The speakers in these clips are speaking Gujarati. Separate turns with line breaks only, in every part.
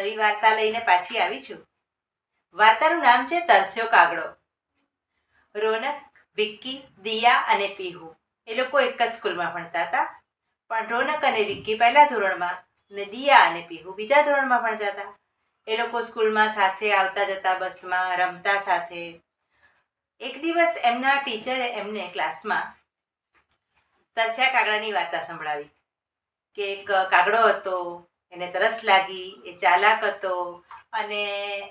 નવી વાર્તા લઈને પાછી આવી છું. વાર્તાનું નામ છે તરસ્યો કાગડો. રોનક, વિક્કી, દિયા અને પીહુ એ લોકો એક જ સ્કૂલમાં ભણતા હતા. પણ રોનક અને વિક્કી પહેલા ધોરણમાં ને દિયા અને પીહુ બીજા ધોરણમાં ભણતા હતા. એ લોકો સ્કૂલમાં સાથે આવતા જતા, બસમાં રમતા સાથે. એક દિવસ એમના ટીચરે એમને ક્લાસમાં તરસ્યા કાગડાની વાર્તા સંભળાવી કે એક કાગડો હતો, એને તરસ લાગી, એ ચાલાક હતો અને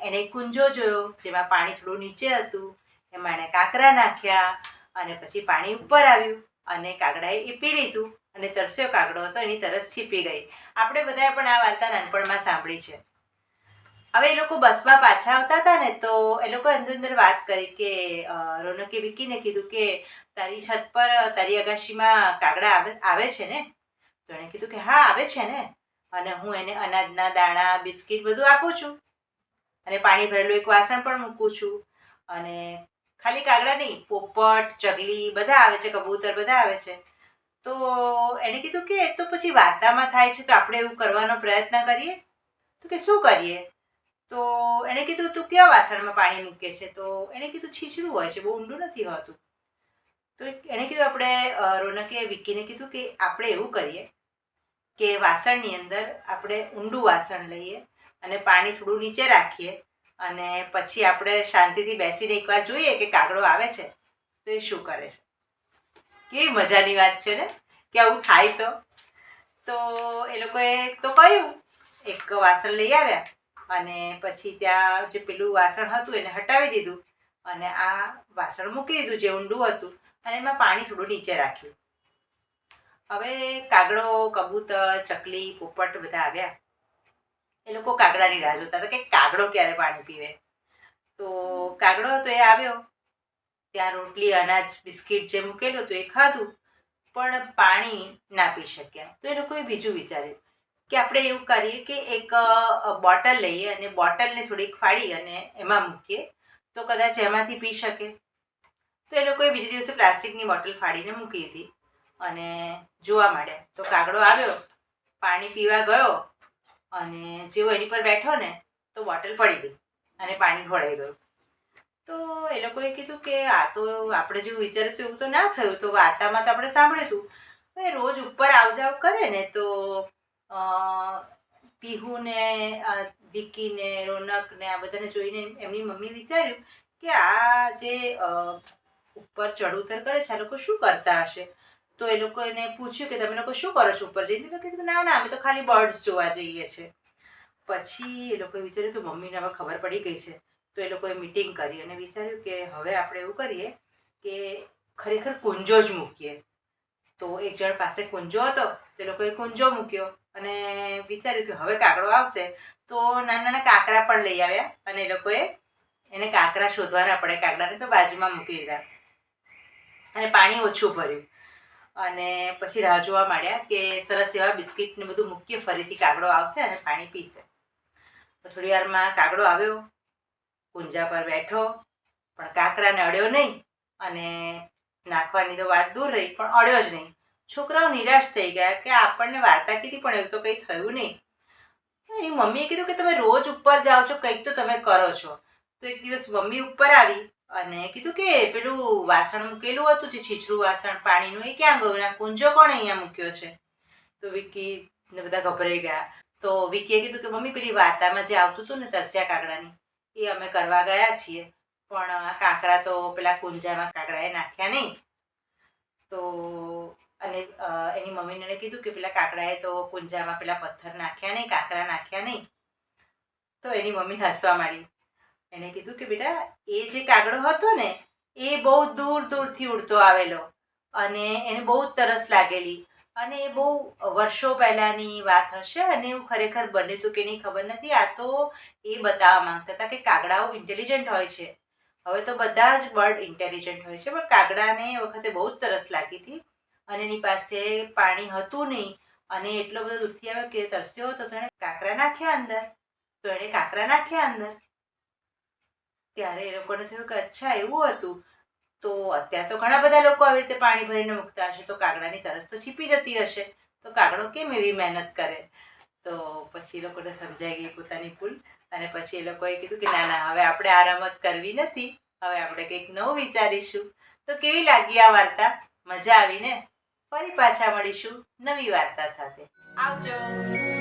એણે કુંજો જોયો જેમાં પાણી થોડું નીચે હતું. એમાં એણે કાંકરા નાખ્યા અને પછી પાણી ઉપર આવ્યું અને કાગડાએ એ પી લીધું અને તરસ્યો કાગડો હતો, એની તરસ છીપી ગઈ. આપણે બધાએ પણ આ વાર્તા નાનપણમાં સાંભળી છે. હવે એ લોકો બસમાં પાછા આવતા હતા ને, તો એ લોકો અંદર વાત કરી કે રોનકે વિક્કીને કીધું કે તારી છત પર, તારી અગાશીમાં કાગડા આવે છે ને? તો એણે કીધું કે હા, આવે છે ને, અને હું એને અનાજના દાણા, બિસ્કિટ બધું આપું છું અને પાણી ભરેલું એક વાસણ પણ મૂકું છું. અને ખાલી કાગડા નહીં, પોપટ, ચકલી બધા આવે છે, કબૂતર બધા આવે છે. તો એણે કીધું કે તો પછી વાર્તામાં થાય છે તો આપણે એવું કરવાનો પ્રયત્ન કરીએ. તો કે શું કરીએ? તો એણે કીધું તું કેવા વાસણમાં પાણી મૂકે છે? તો એણે કીધું છીછરું હોય છે, બહુ ઊંડું નથી હોતું. તો એણે કીધું આપણે રોનકે વિક્કીને કીધું કે આપણે એવું કરીએ કે વાસણની અંદર આપણે ઊંડું વાસણ લઈએ અને પાણી થોડું નીચે રાખીએ અને પછી આપણે શાંતિથી બેસીને એકવાર જોઈએ કે કાગડો આવે છે તો એ શું કરે છે. કેવી મજાની વાત છે ને કે આવું થાય તો. તો એ લોકોએ તો કર્યું, એક વાસણ લઈ આવ્યા અને પછી ત્યાં જે પેલું વાસણ હતું એને હટાવી દીધું અને આ વાસણ મૂકી દીધું જે ઊંડું હતું અને એમાં પાણી થોડું નીચે રાખ્યું. હવે કાગડો, કબૂતર, ચકલી, પોપટ બધા આવ્યા. એ લોકો કાગડાની રાહ જોતા હતા કે કાગડો ક્યારે પાણી પીવે. તો કાગડો તો એ આવ્યો, ત્યાં રોટલી, અનાજ, બિસ્કિટ જે મૂકેલું હતું એ ખાધું, પણ પાણી ના પી શક્યા. તો એ લોકોએ બીજું વિચાર્યું કે આપણે એવું કરીએ કે એક બોટલ લઈએ અને બોટલને થોડીક ફાડી અને એમાં મૂકીએ તો કદાચ એમાંથી પી શકે. તો એ લોકોએ બીજે દિવસે પ્લાસ્ટિકની બોટલ ફાડીને મૂકી દીધી અને જોવા માંડ્યા. તો કાગડો આવ્યો, પાણી પીવા ગયો અને જેવો એની પર બેઠો ને તો બોટલ પડી ગઈ અને પાણી ઢોળાઈ ગયું. તો એ લોકોએ કીધું કે આ તો આપણે જેવું વિચાર્યું હતું એવું તો ના થયું. તો વાર્તામાં તો આપણે સાંભળ્યું હતું, હવે રોજ ઉપર આવ જાવ કરે ને તો પીહુને, વિક્કીને, રોનકને આ બધાને જોઈને એમની મમ્મી વિચાર્યું કે આ જે ઉપર ચઢ ઉતર કરે છે આ લોકો શું કરતા હશે. તો એ લોકો એને પૂછ્યું કે તમે લોકો શું કરો છો ઉપર જઈને? તો કીધું ના ના, અમે તો ખાલી બર્ડ્સ જોવા જઈએ છીએ. પછી એ લોકોએ વિચાર્યું કે મમ્મીને હવે ખબર પડી ગઈ છે. તો એ લોકોએ મિટિંગ કરી અને વિચાર્યું કે હવે આપણે એવું કરીએ કે ખરેખર કુંજો જ મૂકીએ. તો એક જણ પાસે કુંજો હતો, તે લોકોએ કુંજો મૂક્યો અને વિચાર્યું કે હવે કાગડો આવશે તો નાના નાના કાંકરા પણ લઈ આવ્યા અને એ લોકોએ એને કાંકરા શોધવા ના પડે, કાગડાને તો બાજુમાં મૂકી દીધા અને પાણી ઓછું ભર્યું અને પછી રાહ જોવા માંડ્યા કે સરસ એવા બિસ્કિટ ને બધું મૂકીએ, ફરીથી કાગડો આવશે અને પાણી પીશે. તો થોડી વારમાં કાગડો આવ્યો, કુંજા પર બેઠો, પણ કાંકરાને અડ્યો નહીં અને નાખવાની તો વાત દૂર રહી પણ અડ્યો જ નહીં. છોકરાઓ નિરાશ થઈ ગયા કે આપણને વાર્તા કીધી પણ એવું તો કંઈ થયું નહીં. એની મમ્મીએ કીધું કે તમે રોજ ઉપર જાઓ છો, કંઈક તો તમે કરો છો. તો એક દિવસ મમ્મી ઉપર આવી અને કીધું કે પેલું વાસણ મૂકેલું હતું જે છીછરું વાસણ પાણીનું, એ ક્યાં ગયું? આ કુંજો કોણે અહીંયા મૂક્યો છે? તો વિક્કી ને બધા ગભરાઈ ગયા. તો વિક્કીએ કીધું કે મમ્મી પેલી વાર્તામાં જે આવતું હતું ને તરસ્યા કાગડાની, એ અમે કરવા ગયા છીએ, પણ કાંકરા તો પેલા કુંજામાં કાગડાએ નાખ્યા નહીં. તો અને એની મમ્મીને એણે કીધું કે પેલા કાકડાએ તો કુંજામાં પેલા પથ્થર નાખ્યા નહીં, કાંકરા નાખ્યા નહીં. તો એની મમ્મી હસવા માંડી. એણે કીધું કે બેટા એ જે કાગડો હતો ને એ બહુ દૂર દૂરથી ઉડતો આવેલો અને એને બહુ જ તરસ લાગેલી અને એ બહુ વર્ષો પહેલાંની વાત હશે અને એવું ખરેખર બન્યું હતું કે નહીં ખબર નથી. આ તો એ બતાવવા માંગતા હતા કે કાગડાઓ ઇન્ટેલિજન્ટ હોય છે. હવે તો બધા જ બર્ડ ઇન્ટેલિજન્ટ હોય છે, પણ કાગડાને એ વખતે બહુ જ તરસ લાગી હતી અને એની પાસે પાણી હતું નહીં અને એટલો બધો દૂરથી આવ્યો કે તરસ્યો હતો તો એણે કાંકરા નાખ્યા અંદર. તો એણે કાંકરા નાખ્યા અંદર. ત્યારે એ લોકોને થયું કે અચ્છા એવું હતું. તો અત્યારે તો ઘણા બધા લોકો આવી રીતે પાણી ભરીને મૂકતા હશે તો કાગડાની તરસ તો છીપી જતી હશે. તો કાગડો કેમ એવી મહેનત કરે? તો તો પછી એ લોકોને સમજાઈ ગઈ પોતાની ભૂલ અને પછી એ લોકોએ કીધું કે ના ના હવે આપણે આ રમત કરવી નથી, હવે આપણે કંઈક નવું વિચારીશું. તો કેવી લાગી આ વાર્તા? મજા આવી ને? ફરી પાછા મળીશું નવી વાર્તા સાથે. આવજો.